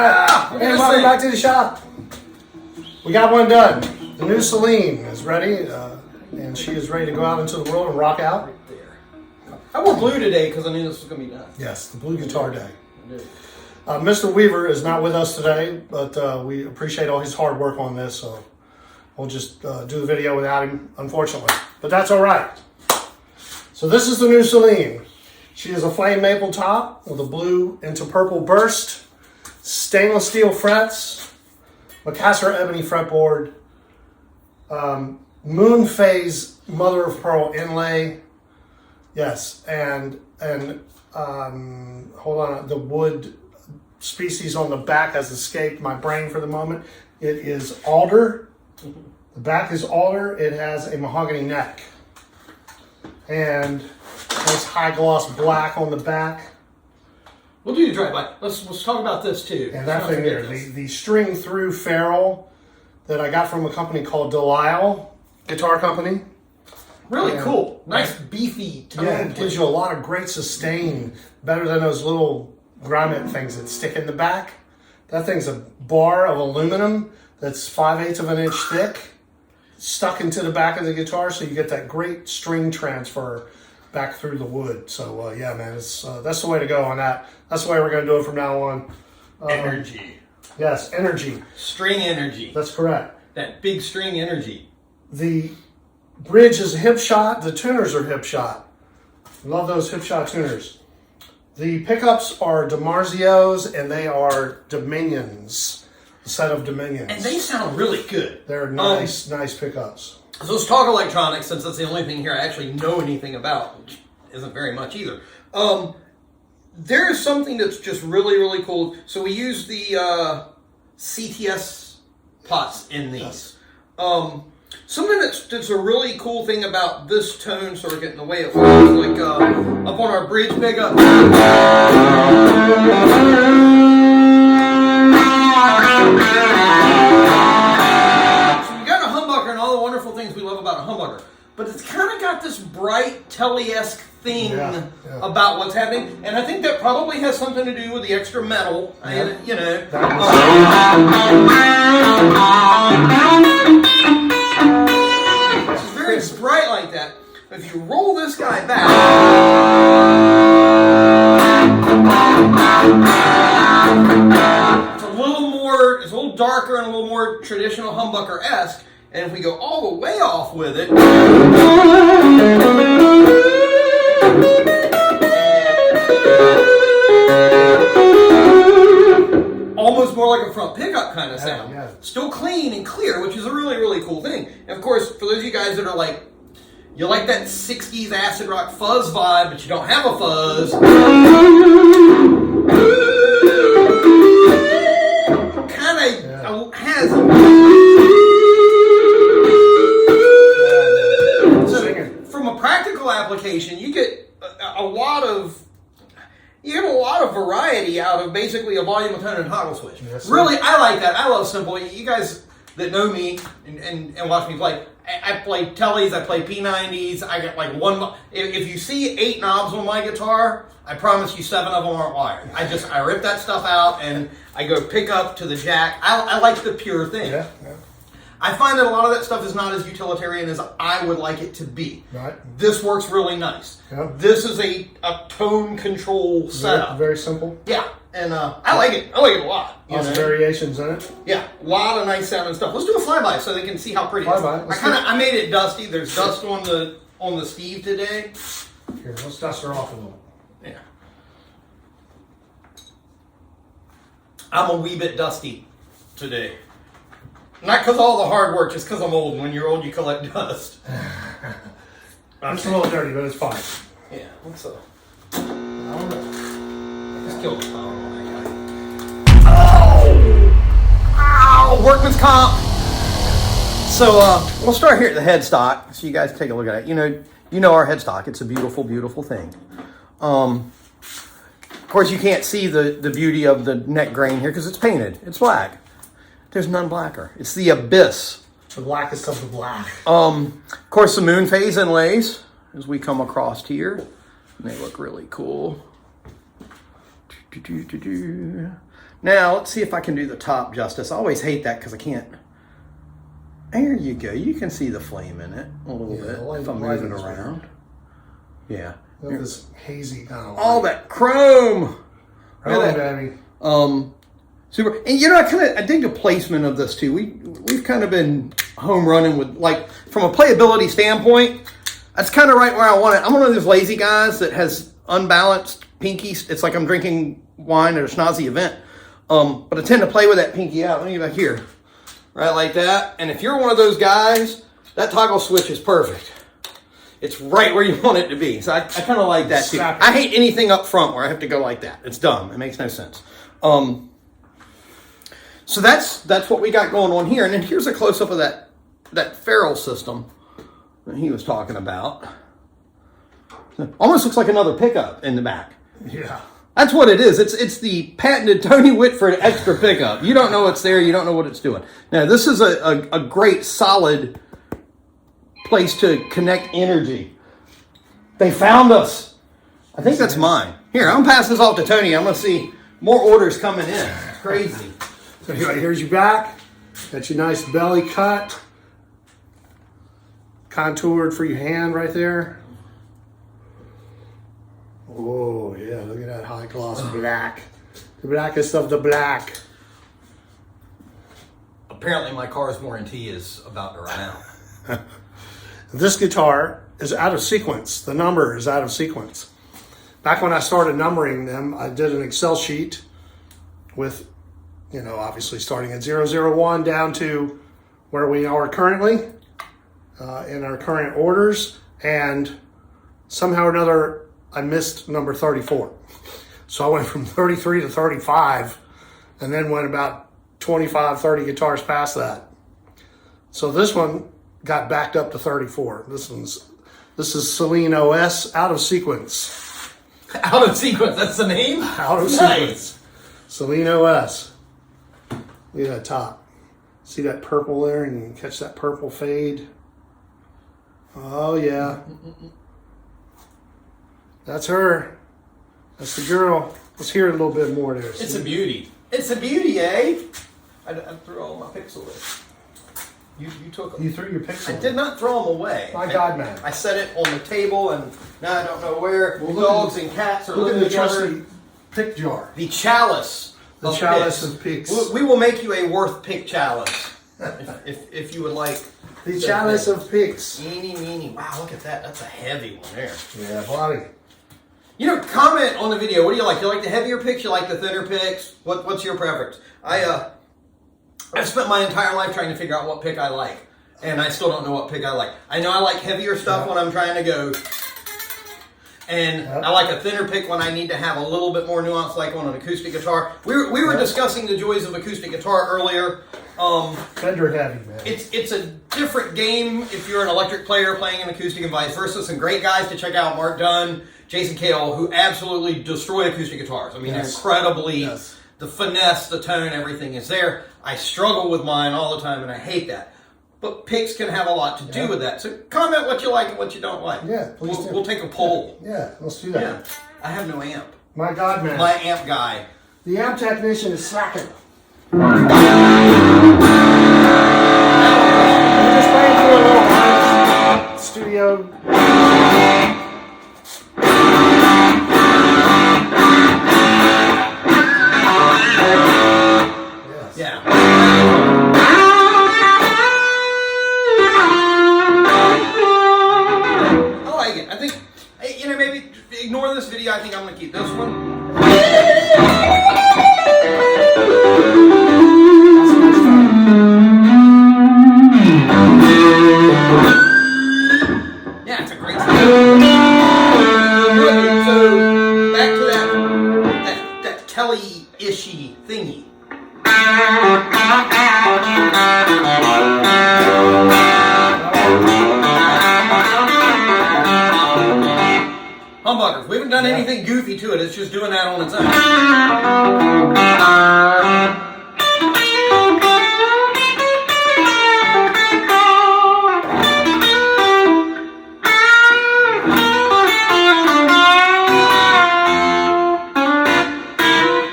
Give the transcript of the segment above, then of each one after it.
right. And welcome back to the shop. We got one done. The new Selene is ready, and she is ready to go out into the world and rock out. I wore blue today because I knew this was going to be done. Yes, the blue guitar day. Mr. Weaver is not with us today, but we appreciate all his hard work on this, so we'll just do the video without him, unfortunately. But that's all right. So this is the new Selene. She is a flame maple top with a blue into purple burst, stainless steel frets, Macassar ebony fretboard, moon phase mother of pearl inlay. Yes, and hold on, the wood species on the back has escaped my brain for the moment. It is alder. The back is alder. It has a mahogany neck. And nice high gloss black on the back. We'll do the drive-by. Let's talk about this too. And that thing there, the string through ferrule that I got from a company called Delisle Guitar Company. Really cool. Nice beefy tone. Yeah, it gives you a lot of great sustain. Better than those little grommet things that stick in the back. That thing's a bar of aluminum that's 5/8 of an inch thick, stuck into the back of the guitar, so you get that great string transfer back through the wood. So yeah, man, it's that's the way to go on that. That's the way we're going to do it from now on. Energy. Yes, energy. String energy. That's correct. That big string energy. The bridge is a Hipshot. The tuners are Hipshot. Love those Hipshot tuners. The pickups are Dimarzios, and they are Dominions. A set of Dominions. And they sound really good. They're nice, nice pickups. So let's talk electronics, since that's the only thing here I actually know anything about, which isn't very much either. There is something that's just really, really cool. So we use the CTS pots in these. Yes. Something that's a really cool thing about this tone circuit and the way it works, like up on our bridge pickup. So we got a humbucker and all the wonderful things we love about a humbucker, but it's kind of got this bright telly-esque thing about what's happening, and I think that probably has something to do with the extra metal, you know. It's very bright like that. If you roll this guy back, it's a little darker and a little more traditional humbucker-esque. And if we go all the way off with it, almost more like a front pickup kind of sound. Yeah. Still clean and clear, which is a really, really cool thing. And of course, for those of you guys that are like, you like that 60s acid rock fuzz vibe, but you don't have a fuzz, kind of has from a practical application, you get a lot of variety out of basically a volume, a tone, and toggle switch. Yes, really, I like that. I love simple. You guys that know me and watch me play, I play tellies, I play P90s. I get like one. If you see 8 knobs on my guitar, I promise you 7 of them aren't wired. I rip that stuff out and I go pick up to the jack. I like the pure thing. Yeah. I find that a lot of that stuff is not as utilitarian as I would like it to be. Right. This works really nice. Yeah. This is a tone control setup. Very simple. Yeah, and I like it. I like it a lot. Lots of variations in it. Yeah, a lot of nice sounding stuff. Let's do a flyby so they can see how pretty it is. I made it dusty. There's dust on the Steve today. Here, let's dust her off a little. Yeah. I'm a wee bit dusty today. Not because of all the hard work, just because I'm old. And when you're old, you collect dust. It's a little dirty, but it's fine. Yeah, what's up? I don't know. Just killed the power on that guy. Ow! Workman's comp! So, we'll start here at the headstock, so you guys take a look at it. You know our headstock. It's a beautiful, beautiful thing. Of course, you can't see the beauty of the neck grain here because it's painted. It's black. There's none blacker. It's the abyss. The blackest of the black. Of course, the moon phase inlays as we come across here. And they look really cool. Now, let's see if I can do the top justice. I always hate that because I can't. There you go. You can see the flame in it a little bit if I'm moving around. Yeah. This hazy kind of light. All that chrome. Oh, baby. Super. And I dig the placement of this too. We've kind of been home running with, like, from a playability standpoint, that's kind of right where I want it. I'm one of those lazy guys that has unbalanced pinkies. It's like I'm drinking wine at a snazzy event. But I tend to play with that pinky out. Let me get back here. Right like that. And if you're one of those guys, that toggle switch is perfect. It's right where you want it to be. So I kind of like that too. I hate anything up front where I have to go like that. It's dumb. It makes no sense. So that's what we got going on here. And then here's a close-up of that ferrule system that he was talking about. Almost looks like another pickup in the back. Yeah. That's what it is. It's the patented Tony Whitford extra pickup. You don't know what's there. You don't know what it's doing. Now, this is a great, solid place to connect energy. They found us. I think that's mine. Here, I'm going to pass this off to Tony. I'm going to see more orders coming in. It's crazy. So here's your back. Got your nice belly cut. Contoured for your hand right there. Oh, yeah, look at that high gloss black. The blackest of the black. Apparently my car's warranty is about to run out. This guitar is out of sequence. The number is out of sequence. Back when I started numbering them, I did an Excel sheet with, obviously starting at 001 down to where we are currently in our current orders. And somehow or another, I missed number 34. So I went from 33 to 35 and then went about 25, 30 guitars past that. So this one got backed up to 34. This is Selene OS, out of sequence. Out of sequence, that's the name? Out of sequence. Selene OS. Look at that top. See that purple there, and you can catch that purple fade. Oh yeah. That's her. That's the girl. Let's hear a little bit more there. It's a beauty. It's a beauty, eh? I threw all my picks away. You took them. You threw your picks away. I did not throw them away. My God, man. I set it on the table, and now I don't know where. Well, dogs and cats are living together. Look at the trusty pick jar. The chalice. The chalice of picks. We will make you a worth pick chalice if you would like. The chalice of picks. Eeny, meeny. Wow, look at that. That's a heavy one there. Yeah, buddy. Comment on the video. What do you like? You like the heavier picks? You like the thinner picks? What's your preference? I've spent my entire life trying to figure out what pick I like, and I still don't know what pick I like. I know I like heavier stuff when I'm trying to go, and I like a thinner pick when I need to have a little bit more nuance, like on an acoustic guitar. We were discussing the joys of acoustic guitar earlier. Fender heavy, man. It's a different game if you're an electric player playing an acoustic and vice versa. Some great guys to check out: Mark Dunn, Jason Cale, who absolutely destroy acoustic guitars. I mean, they're incredibly, the finesse, the tone, everything is there. I struggle with mine all the time, and I hate that. But picks can have a lot to do with that. So comment what you like and what you don't like. Yeah, please do. We'll take a poll. Yeah, let's do that. Yeah. I have no amp. My God, man. My amp guy. The amp technician is slacking. We're just playing through a little studio. Yeah. I like it. I think, maybe ignore this video. I think I'm going to keep this one. Yeah, it's a great song. So, back to that telly-ishy thingy. Humbuckers. We haven't done anything goofy to it. It's just doing that on its own.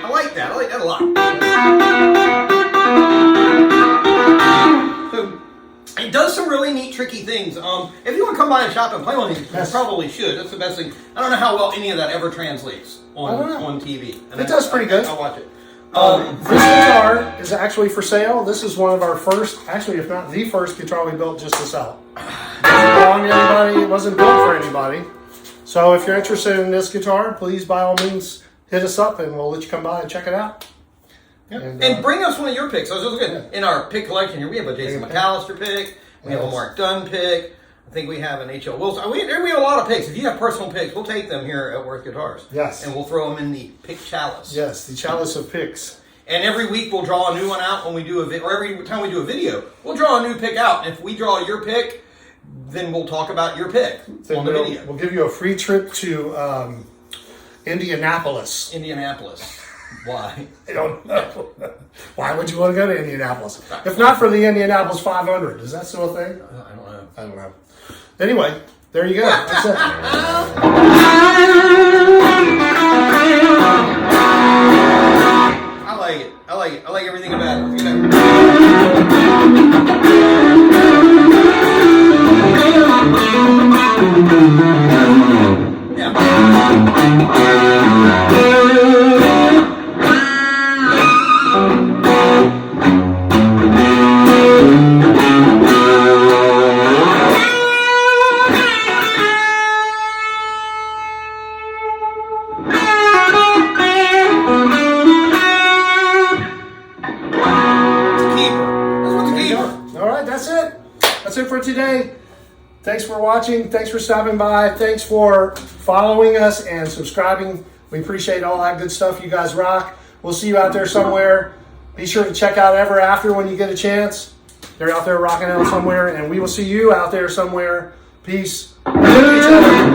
I like that a lot. things. If you want to come by and shop and play one of these, Yes. you probably should. That's the best thing. I don't know how well any of that ever translates on TV. And It does pretty good. I'll watch it. This guitar is actually for sale. This is one of our first, actually, if not the first guitar we built just to sell. It wasn't built for anybody. So if you're interested in this guitar, please by all means hit us up and we'll let you come by and check it out. Yep. And bring us one of your picks. I was just looking in our pick collection here. We have a Jason Macassar pick. We have a Mark Dunn pick. I think we have an H.L. Wilson. We have a lot of picks. If you have personal picks, we'll take them here at Worth Guitars. Yes. And we'll throw them in the pick chalice. Yes, the chalice of picks. And every week we'll draw a new one out when we do or every time we do a video, we'll draw a new pick out. And if we draw your pick, then we'll talk about your pick on the video. We'll give you a free trip to Indianapolis. Why? I don't know. Why would you want to go to Indianapolis? If not for the Indianapolis 500. Is that still a thing? I don't know. Anyway, there you go. That's it. I like it. I like everything about it. Yeah. All right, that's it. That's it for today. Thanks for watching. Thanks for stopping by. Thanks for following us and subscribing. We appreciate all that good stuff. You guys rock. We'll see you out there somewhere. Be sure to check out Ever After when you get a chance. They're out there rocking out somewhere, and we will see you out there somewhere. Peace. Each other.